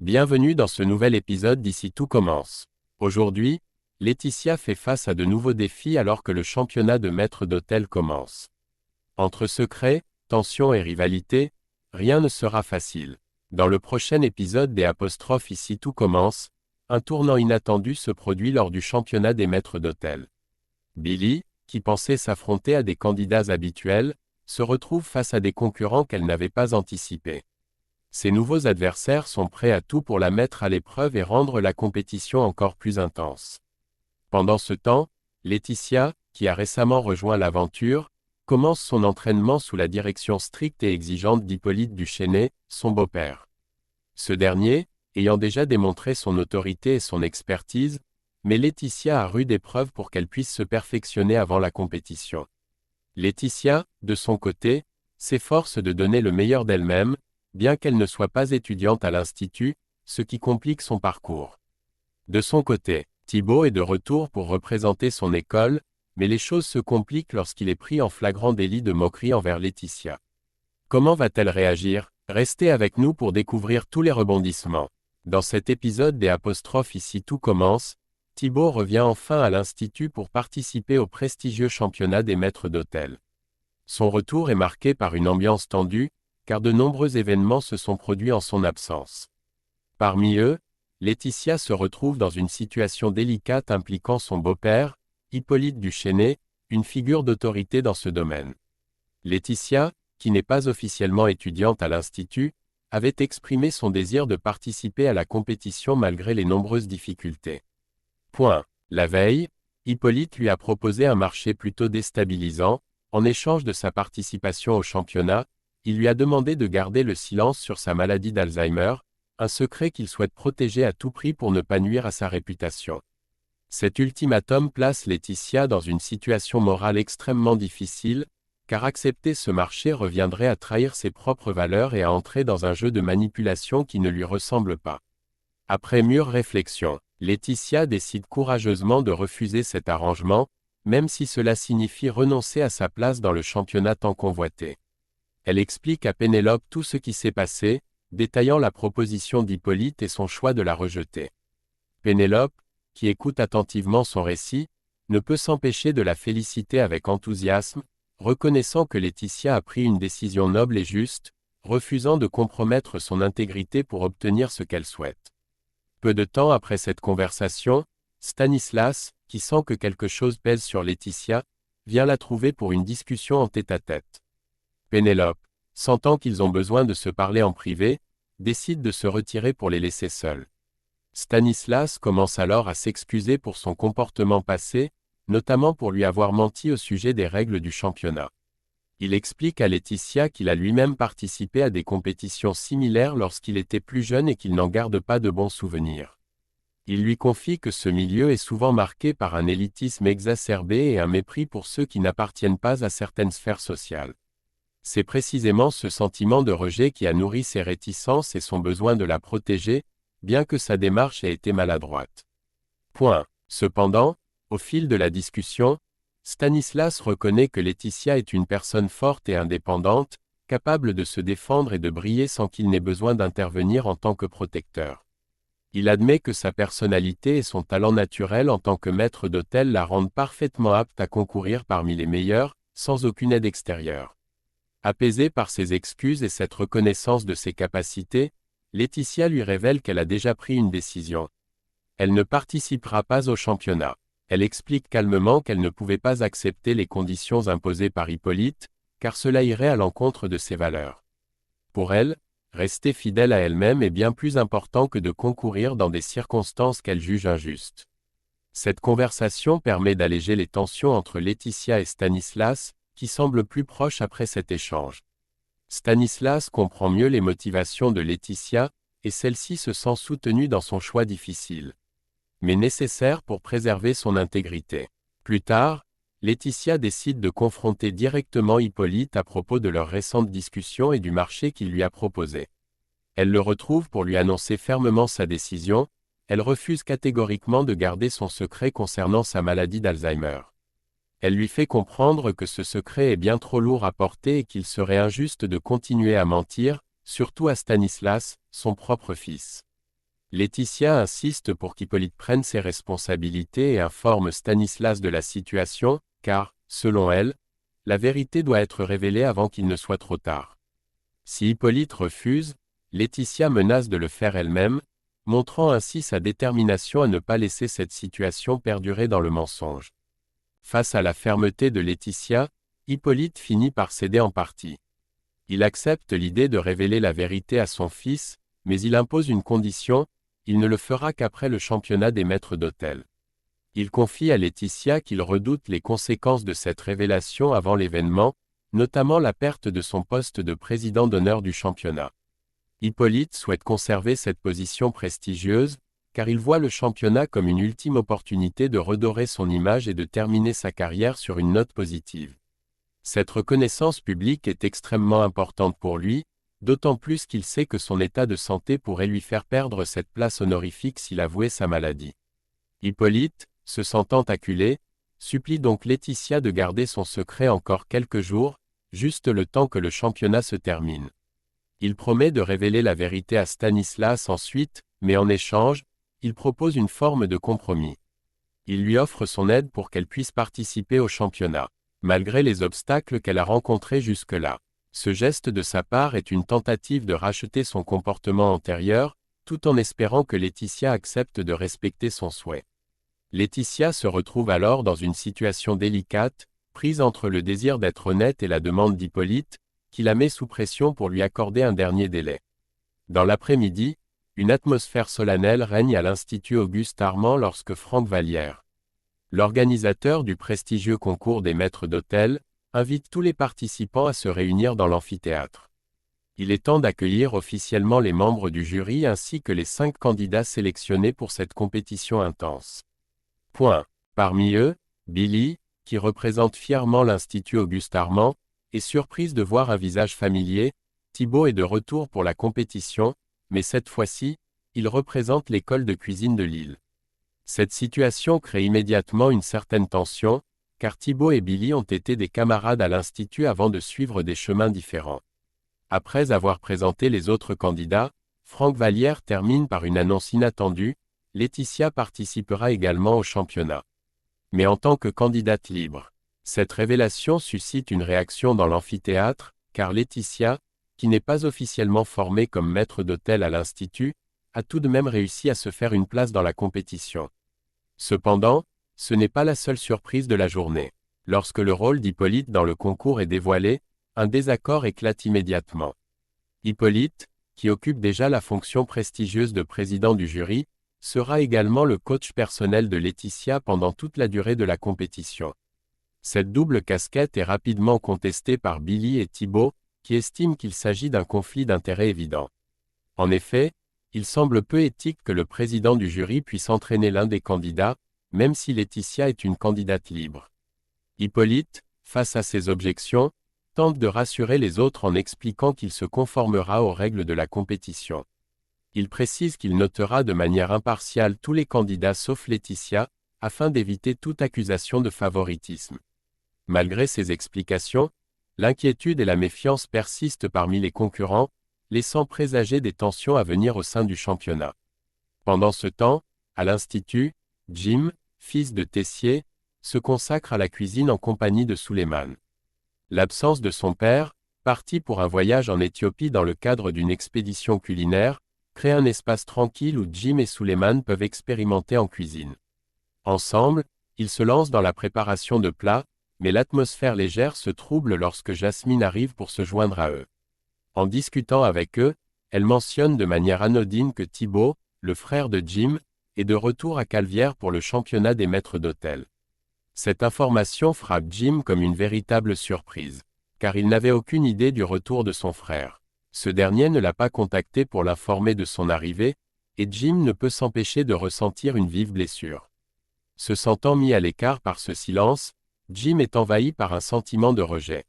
Bienvenue dans ce nouvel épisode d'Ici tout commence. Aujourd'hui, Laetitia fait face à de nouveaux défis alors que le championnat de maître d'hôtel commence. Entre secrets, tensions et rivalité, rien ne sera facile. Dans le prochain épisode des apostrophes Ici tout commence, un tournant inattendu se produit lors du championnat des maîtres d'hôtel. Billy, qui pensait s'affronter à des candidats habituels, se retrouve face à des concurrents qu'elle n'avait pas anticipés. Ces nouveaux adversaires sont prêts à tout pour la mettre à l'épreuve et rendre la compétition encore plus intense. Pendant ce temps, Laetitia, qui a récemment rejoint l'aventure, commence son entraînement sous la direction stricte et exigeante d'Hippolyte Duchesnay, son beau-père. Ce dernier, ayant déjà démontré son autorité et son expertise, met Laetitia à rude épreuve pour qu'elle puisse se perfectionner avant la compétition. Laetitia, de son côté, s'efforce de donner le meilleur d'elle-même, bien qu'elle ne soit pas étudiante à l'Institut, ce qui complique son parcours. De son côté, Thibaut est de retour pour représenter son école, mais les choses se compliquent lorsqu'il est pris en flagrant délit de moquerie envers Laetitia. Comment va-t-elle réagir? Restez avec nous pour découvrir tous les rebondissements. Dans cet épisode des apostrophes Ici tout commence, Thibaut revient enfin à l'Institut pour participer au prestigieux championnat des maîtres d'hôtel. Son retour est marqué par une ambiance tendue, car de nombreux événements se sont produits en son absence. Parmi eux, Laetitia se retrouve dans une situation délicate impliquant son beau-père, Hippolyte Duchesnay, une figure d'autorité dans ce domaine. Laetitia, qui n'est pas officiellement étudiante à l'Institut, avait exprimé son désir de participer à la compétition malgré les nombreuses difficultés. La veille, Hippolyte lui a proposé un marché plutôt déstabilisant. En échange de sa participation au championnat, il lui a demandé de garder le silence sur sa maladie d'Alzheimer, un secret qu'il souhaite protéger à tout prix pour ne pas nuire à sa réputation. Cet ultimatum place Laetitia dans une situation morale extrêmement difficile, car accepter ce marché reviendrait à trahir ses propres valeurs et à entrer dans un jeu de manipulation qui ne lui ressemble pas. Après mûre réflexion, Laetitia décide courageusement de refuser cet arrangement, même si cela signifie renoncer à sa place dans le championnat tant convoité. Elle explique à Pénélope tout ce qui s'est passé, détaillant la proposition d'Hippolyte et son choix de la rejeter. Pénélope, qui écoute attentivement son récit, ne peut s'empêcher de la féliciter avec enthousiasme, reconnaissant que Laetitia a pris une décision noble et juste, refusant de compromettre son intégrité pour obtenir ce qu'elle souhaite. Peu de temps après cette conversation, Stanislas, qui sent que quelque chose pèse sur Laetitia, vient la trouver pour une discussion en tête-à-tête. Pénélope, sentant qu'ils ont besoin de se parler en privé, décide de se retirer pour les laisser seuls. Stanislas commence alors à s'excuser pour son comportement passé, notamment pour lui avoir menti au sujet des règles du championnat. Il explique à Laetitia qu'il a lui-même participé à des compétitions similaires lorsqu'il était plus jeune et qu'il n'en garde pas de bons souvenirs. Il lui confie que ce milieu est souvent marqué par un élitisme exacerbé et un mépris pour ceux qui n'appartiennent pas à certaines sphères sociales. C'est précisément ce sentiment de rejet qui a nourri ses réticences et son besoin de la protéger, bien que sa démarche ait été maladroite. Cependant, au fil de la discussion, Stanislas reconnaît que Laetitia est une personne forte et indépendante, capable de se défendre et de briller sans qu'il n'ait besoin d'intervenir en tant que protecteur. Il admet que sa personnalité et son talent naturel en tant que maître d'hôtel la rendent parfaitement apte à concourir parmi les meilleurs, sans aucune aide extérieure. Apaisée par ses excuses et cette reconnaissance de ses capacités, Laetitia lui révèle qu'elle a déjà pris une décision. Elle ne participera pas au championnat. Elle explique calmement qu'elle ne pouvait pas accepter les conditions imposées par Hippolyte, car cela irait à l'encontre de ses valeurs. Pour elle, rester fidèle à elle-même est bien plus important que de concourir dans des circonstances qu'elle juge injustes. Cette conversation permet d'alléger les tensions entre Laetitia et Stanislas, qui semblent plus proches après cet échange. Stanislas comprend mieux les motivations de Laetitia, et celle-ci se sent soutenue dans son choix difficile, mais nécessaire pour préserver son intégrité. Plus tard, Laetitia décide de confronter directement Hippolyte à propos de leur récente discussion et du marché qu'il lui a proposé. Elle le retrouve pour lui annoncer fermement sa décision. Elle refuse catégoriquement de garder son secret concernant sa maladie d'Alzheimer. Elle lui fait comprendre que ce secret est bien trop lourd à porter et qu'il serait injuste de continuer à mentir, surtout à Stanislas, son propre fils. Laetitia insiste pour qu'Hippolyte prenne ses responsabilités et informe Stanislas de la situation, car, selon elle, la vérité doit être révélée avant qu'il ne soit trop tard. Si Hippolyte refuse, Laetitia menace de le faire elle-même, montrant ainsi sa détermination à ne pas laisser cette situation perdurer dans le mensonge. Face à la fermeté de Laetitia, Hippolyte finit par céder en partie. Il accepte l'idée de révéler la vérité à son fils, mais il impose une condition: il ne le fera qu'après le championnat des maîtres d'hôtel. Il confie à Laetitia qu'il redoute les conséquences de cette révélation avant l'événement, notamment la perte de son poste de président d'honneur du championnat. Hippolyte souhaite conserver cette position prestigieuse, car il voit le championnat comme une ultime opportunité de redorer son image et de terminer sa carrière sur une note positive. Cette reconnaissance publique est extrêmement importante pour lui, d'autant plus qu'il sait que son état de santé pourrait lui faire perdre cette place honorifique s'il avouait sa maladie. Hippolyte, se sentant acculé, supplie donc Laetitia de garder son secret encore quelques jours, juste le temps que le championnat se termine. Il promet de révéler la vérité à Stanislas ensuite, mais en échange, il propose une forme de compromis. Il lui offre son aide pour qu'elle puisse participer au championnat, malgré les obstacles qu'elle a rencontrés jusque-là. Ce geste de sa part est une tentative de racheter son comportement antérieur, tout en espérant que Laetitia accepte de respecter son souhait. Laetitia se retrouve alors dans une situation délicate, prise entre le désir d'être honnête et la demande d'Hippolyte, qui la met sous pression pour lui accorder un dernier délai. Dans l'après-midi, une atmosphère solennelle règne à l'Institut Auguste-Armand lorsque Franck Vallière, l'organisateur du prestigieux concours des maîtres d'hôtel, invite tous les participants à se réunir dans l'amphithéâtre. Il est temps d'accueillir officiellement les membres du jury ainsi que les 5 candidats sélectionnés pour cette compétition intense. Parmi eux, Billy, qui représente fièrement l'Institut Auguste-Armand, est surprise de voir un visage familier. Thibaut est de retour pour la compétition, mais cette fois-ci, il représente l'école de cuisine de Lille. Cette situation crée immédiatement une certaine tension, car Thibaut et Billy ont été des camarades à l'Institut avant de suivre des chemins différents. Après avoir présenté les autres candidats, Franck Vallière termine par une annonce inattendue: Laetitia participera également au championnat. Mais en tant que candidate libre. Cette révélation suscite une réaction dans l'amphithéâtre, car Laetitia, qui n'est pas officiellement formée comme maître d'hôtel à l'Institut, a tout de même réussi à se faire une place dans la compétition. Cependant, ce n'est pas la seule surprise de la journée. Lorsque le rôle d'Hippolyte dans le concours est dévoilé, un désaccord éclate immédiatement. Hippolyte, qui occupe déjà la fonction prestigieuse de président du jury, sera également le coach personnel de Laetitia pendant toute la durée de la compétition. Cette double casquette est rapidement contestée par Billy et Thibaut, qui estiment qu'il s'agit d'un conflit d'intérêts évident. En effet, il semble peu éthique que le président du jury puisse entraîner l'un des candidats, même si Laetitia est une candidate libre. Hippolyte, face à ces objections, tente de rassurer les autres en expliquant qu'il se conformera aux règles de la compétition. Il précise qu'il notera de manière impartiale tous les candidats sauf Laetitia, afin d'éviter toute accusation de favoritisme. Malgré ces explications, l'inquiétude et la méfiance persistent parmi les concurrents, laissant présager des tensions à venir au sein du championnat. Pendant ce temps, à l'Institut, Jim, fils de Tessier, se consacre à la cuisine en compagnie de Souleymane. L'absence de son père, parti pour un voyage en Éthiopie dans le cadre d'une expédition culinaire, crée un espace tranquille où Jim et Souleymane peuvent expérimenter en cuisine. Ensemble, ils se lancent dans la préparation de plats, mais l'atmosphère légère se trouble lorsque Jasmine arrive pour se joindre à eux. En discutant avec eux, elle mentionne de manière anodine que Thibaut, le frère de Jim, est de retour à Calvière pour le championnat des maîtres d'hôtel. Cette information frappe Jim comme une véritable surprise, car il n'avait aucune idée du retour de son frère. Ce dernier ne l'a pas contacté pour l'informer de son arrivée, et Jim ne peut s'empêcher de ressentir une vive blessure. Se sentant mis à l'écart par ce silence, Jim est envahi par un sentiment de rejet.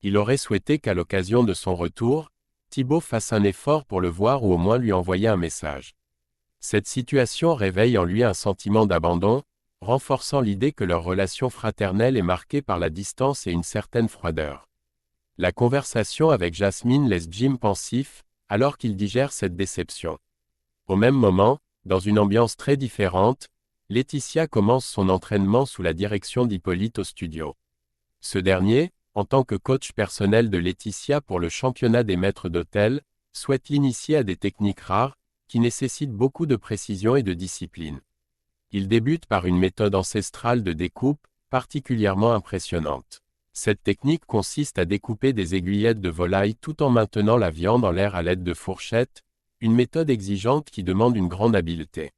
Il aurait souhaité qu'à l'occasion de son retour, Thibaut fasse un effort pour le voir ou au moins lui envoyer un message. Cette situation réveille en lui un sentiment d'abandon, renforçant l'idée que leur relation fraternelle est marquée par la distance et une certaine froideur. La conversation avec Jasmine laisse Jim pensif, alors qu'il digère cette déception. Au même moment, dans une ambiance très différente, Laetitia commence son entraînement sous la direction d'Hippolyte au studio. Ce dernier, en tant que coach personnel de Laetitia pour le championnat des maîtres d'hôtel, souhaite l'initier à des techniques rares, qui nécessitent beaucoup de précision et de discipline. Il débute par une méthode ancestrale de découpe, particulièrement impressionnante. Cette technique consiste à découper des aiguillettes de volaille tout en maintenant la viande en l'air à l'aide de fourchettes, une méthode exigeante qui demande une grande habileté.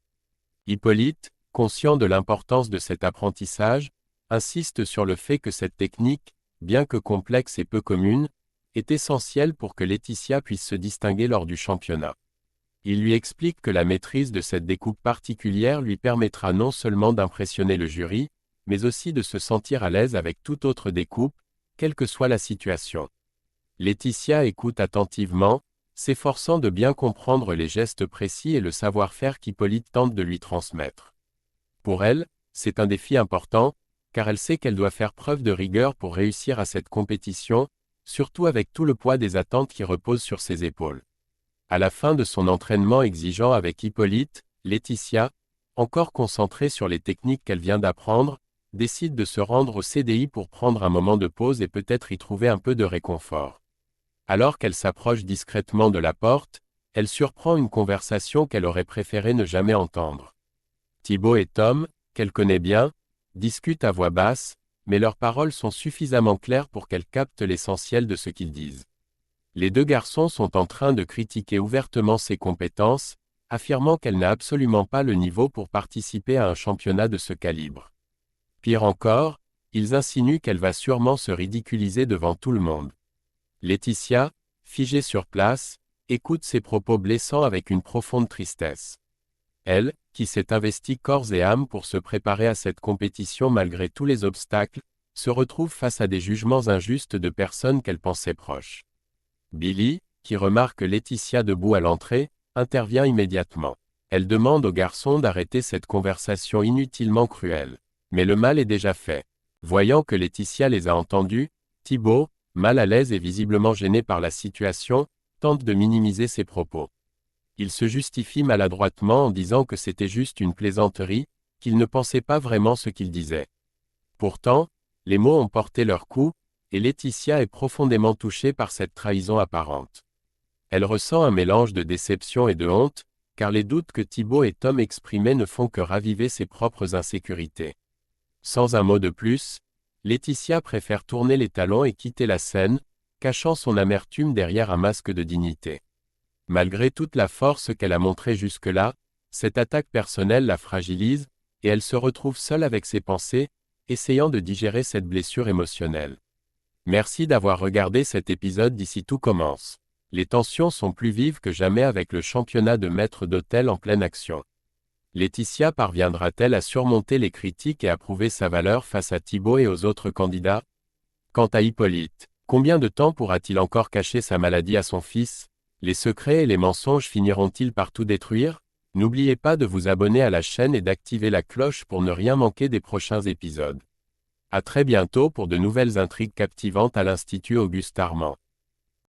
Hippolyte, conscient de l'importance de cet apprentissage, insiste sur le fait que cette technique, bien que complexe et peu commune, est essentielle pour que Laetitia puisse se distinguer lors du championnat. Il lui explique que la maîtrise de cette découpe particulière lui permettra non seulement d'impressionner le jury, mais aussi de se sentir à l'aise avec toute autre découpe, quelle que soit la situation. Laetitia écoute attentivement, s'efforçant de bien comprendre les gestes précis et le savoir-faire qu'Hippolyte tente de lui transmettre. Pour elle, c'est un défi important, car elle sait qu'elle doit faire preuve de rigueur pour réussir à cette compétition, surtout avec tout le poids des attentes qui reposent sur ses épaules. À la fin de son entraînement exigeant avec Hippolyte, Laetitia, encore concentrée sur les techniques qu'elle vient d'apprendre, décide de se rendre au CDI pour prendre un moment de pause et peut-être y trouver un peu de réconfort. Alors qu'elle s'approche discrètement de la porte, elle surprend une conversation qu'elle aurait préféré ne jamais entendre. Thibaut et Tom, qu'elle connaît bien, discutent à voix basse, mais leurs paroles sont suffisamment claires pour qu'elle capte l'essentiel de ce qu'ils disent. Les deux garçons sont en train de critiquer ouvertement ses compétences, affirmant qu'elle n'a absolument pas le niveau pour participer à un championnat de ce calibre. Pire encore, ils insinuent qu'elle va sûrement se ridiculiser devant tout le monde. Laetitia, figée sur place, écoute ces propos blessants avec une profonde tristesse. Elle, qui s'est investie corps et âme pour se préparer à cette compétition malgré tous les obstacles, se retrouve face à des jugements injustes de personnes qu'elle pensait proches. Billy, qui remarque Laetitia debout à l'entrée, intervient immédiatement. Elle demande au garçon d'arrêter cette conversation inutilement cruelle. Mais le mal est déjà fait. Voyant que Laetitia les a entendus, Thibaut, mal à l'aise et visiblement gêné par la situation, tente de minimiser ses propos. Il se justifie maladroitement en disant que c'était juste une plaisanterie, qu'il ne pensait pas vraiment ce qu'il disait. Pourtant, les mots ont porté leur coup, et Laetitia est profondément touchée par cette trahison apparente. Elle ressent un mélange de déception et de honte, car les doutes que Thibaut et Tom exprimaient ne font que raviver ses propres insécurités. Sans un mot de plus, Laetitia préfère tourner les talons et quitter la scène, cachant son amertume derrière un masque de dignité. Malgré toute la force qu'elle a montrée jusque-là, cette attaque personnelle la fragilise, et elle se retrouve seule avec ses pensées, essayant de digérer cette blessure émotionnelle. Merci d'avoir regardé cet épisode d'Ici tout commence. Les tensions sont plus vives que jamais avec le championnat de maîtres d'hôtel en pleine action. Laetitia parviendra-t-elle à surmonter les critiques et à prouver sa valeur face à Thibaut et aux autres candidats? Quant à Hippolyte, combien de temps pourra-t-il encore cacher sa maladie à son fils? Les secrets et les mensonges finiront-ils par tout détruire? N'oubliez pas de vous abonner à la chaîne et d'activer la cloche pour ne rien manquer des prochains épisodes. À très bientôt pour de nouvelles intrigues captivantes à l'Institut Auguste Armand.